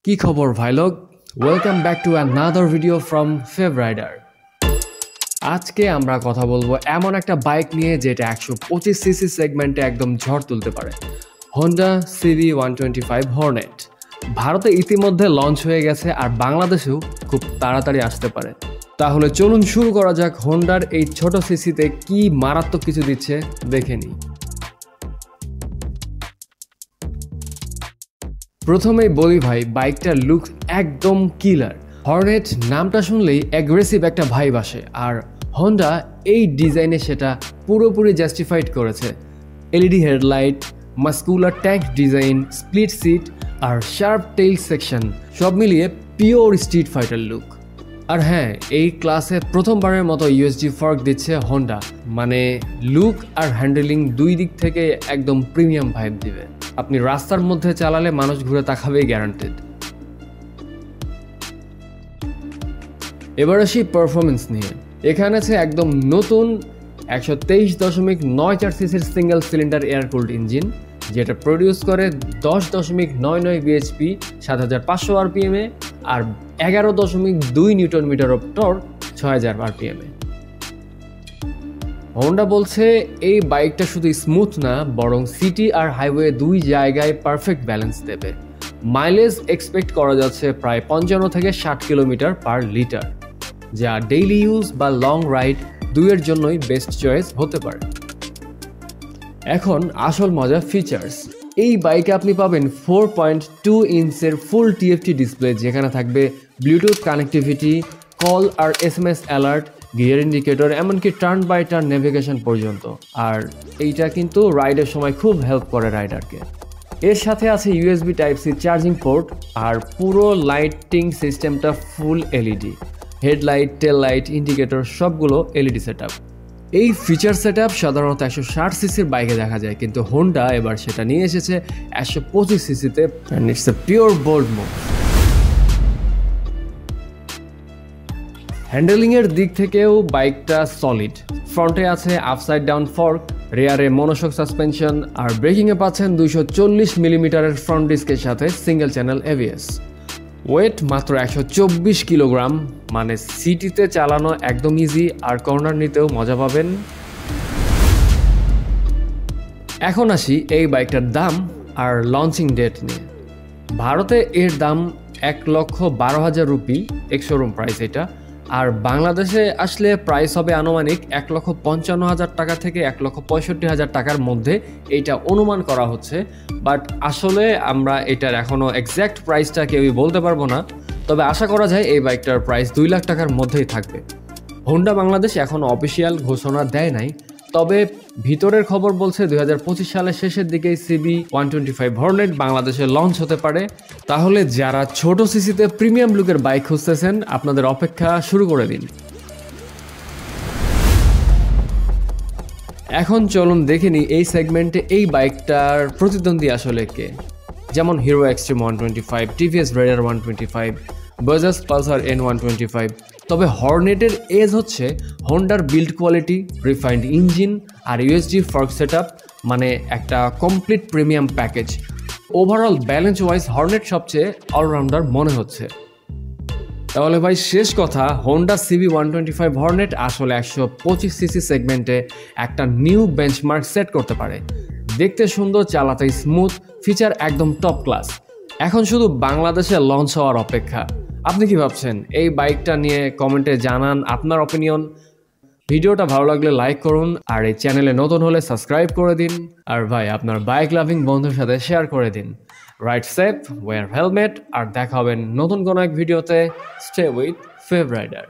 কি খবর ভাই লোক, welcome back to another video from Fav Rider. আজকে আমরা কথা বলবো এমন একটা বাইক নিয়ে যেটা 125 সিসি সেগমেন্টে একদম ঝড় তুলতে পারে, হোন্ডা CB125 হর্নেট। ভারতে ইতিমধ্যে লঞ্চ হয়ে গেছে আর বাংলাদেশেও খুব তাড়াতাড়ি আসতে পারে। তাহলে চলুন শুরু করা যাক হোন্ডার এই ছোট সিসিতে কি মারাত্মক কিছু দিচ্ছে দেখে নিই। প্রথমেই বলি ভাই, বাইকটার লুক একদম কিলার। হর্নেট নামটা শুনলেই অ্যাগ্রেসিভ একটা ভাইব আসে, আর হোন্ডা এই ডিজাইনে সেটা পুরোপুরি জাস্টিফাইড করেছে। LED headlight, muscular tank design, split seat আর শার্প টেইল সেকশন সব মিলিয়ে পিওর স্ট্রিট ফাইটার লুক। আর হ্যাঁ, এই ক্লাসে প্রথমবারের মতো ইউএসডি ফর্ক দিচ্ছে হোন্ডা, মানে লুক আর হ্যান্ডেলিং দুই দিক থেকে একদম প্রিমিয়াম ভাইব দিবে। আপনি রাস্তার মধ্যে চালালে মানুষ ঘুরে তাকাবেই গ্যারান্টেড। এবার আসি পারফরমেন্স নিয়ে। এখানে আছে একদম নতুন 123.94 সিসির single cylinder air cooled engine, যেটা প্রডিউস করে 10.99 বিএইচপি 7500 RPM এ আর 11.2 newton metre of torque 6000 RPM এ। হোন্ডা বলছে এই বাইকটা শুধু স্মুথ না, বরং সিটি আর হাইওয়ে দুই জায়গায় পারফেক্ট ব্যালেন্স দেবে। মাইলেজ এক্সপেক্ট করা যাচ্ছে প্রায় 55 থেকে 60 কিলোমিটার পার লিটার, যা ডেইলি ইউজ বা লং রাইড দুইয়ের জন্যই বেস্ট চয়েস হতে পারে। এখন আসল মজা, ফিচার্স। এই বাইকে আপনি পাবেন 4.2 ইঞ্চের ফুল TFT ডিসপ্লে, যেখানে থাকবে ব্লুটুথ কানেক্টিভিটি, কল আর SMS অ্যালার্ট, গিয়ার ইন্ডিকেটর, এমনকি টার্ন বাই টার্ন নেভিগেশন পর্যন্ত। আর এইটা কিন্তু রাইডের সময় খুব হেল্প করে রাইডারকে। এর সাথে আছে USB Type-C চার্জিং পোর্ট, আর পুরো লাইটিং সিস্টেমটা ফুল LED, হেডলাইট, টেল লাইট, ইন্ডিকেটর সবগুলো LED সেটআপ। এই ফিচার সেটআপ সাধারণত 160 সিসির বাইকে দেখা যায়, কিন্তু হোন্ডা এবার সেটা নিয়ে এসেছে 125 সিসিতে। It's a pure bold move. হ্যান্ডেলিংয়ের দিক থেকেও বাইকটা সলিড। ফ্রন্টে আছে আপসাইড ডাউন ফর্ক, রেয়ারে মনোশক সাসপেনশন, আর ব্রেকিংয়ে পাচ্ছেন 240 মিলিমিটারের ফ্রন্ট ডিস্কের সাথে সিঙ্গেল চ্যানেল ABS। ওয়েট মাত্র 124 কিলোগ্রাম, মানে সিটিতে চালানো একদম ইজি, আর কর্নার নিতেও মজা পাবেন। এখন আসি এই বাইকটার দাম আর লঞ্চিং ডেট নিয়ে। ভারতে এর দাম 1,12,000 রুপি, এক্স-শোরুম প্রাইস এটা। আর বাংলাদেশে আসলে প্রাইস হবে আনুমানিক 1,55,000 টাকা থেকে 1,65,000 টাকার মধ্যে, এইটা অনুমান করা হচ্ছে। বাট আসলে আমরা এটার এখনও এক্স্যাক্ট প্রাইসটা কেউই বলতে পারবো না, তবে আশা করা যায় এই বাইকটার প্রাইস 2 লাখ টাকার মধ্যেই থাকবে। হোন্ডা বাংলাদেশ এখনও অফিসিয়াল ঘোষণা দেয় নাই, তবে ভিতরের খবর বলছে 2025 সালের শেষের দিকেই CB125 হর্নেট বাংলাদেশে লঞ্চ হতে পারে। তাহলে যারা ছোট সিসিতে প্রিমিয়াম লুকের বাইক খুঁজতেছেন, আপনাদের অপেক্ষা শুরু করে দিন। এখন চলুন দেখে নিই এই সেগমেন্টে এই বাইকটার প্রতিদ্বন্দ্বী আসলে কে। যেমন Hero Xtreme 125, TVS Raider 125, Bajaj Pulsar N125। তবে হর্নেটের এজ হচ্ছে হোন্ডার বিল্ড কোয়ালিটি, রিফাইন্ড ইঞ্জিন আর USD ফর্ক সেটআপ, মানে একটা complete premium package. Overall balance wise Hornet সবচেয়ে অলরাউন্ডার মনে হচ্ছে। তাহলে ভাই শেষ কথা, হোন্ডা CB125 হর্নেট আসলে 125 সিসি সেগমেন্টে একটা নিউ বেঞ্চমার্ক সেট করতে পারে। দেখতে সুন্দর, চালাতে স্মুথ, ফিচার একদম টপ ক্লাস। এখন শুধু বাংলাদেশে লঞ্চ হওয়ার অপেক্ষা। আপনি কি ভাবছেন? এই বাইকটা নিয়ে কমেন্টে জানান আপনার অপিনিয়ন। ভিডিওটা ভালো লাগলে লাইক করুন, আর এই চ্যানেলে নতুন হলে সাবস্ক্রাইব করে দিন। আর ভাই আপনার বাইক লাভিং বন্ধুর সাথে শেয়ার করে দিন। রাইড সেফ, ওয়্যার হেলমেট, আর দেখা হবেন নতুন কোনো এক ভিডিওতে। Stay with Fav rider.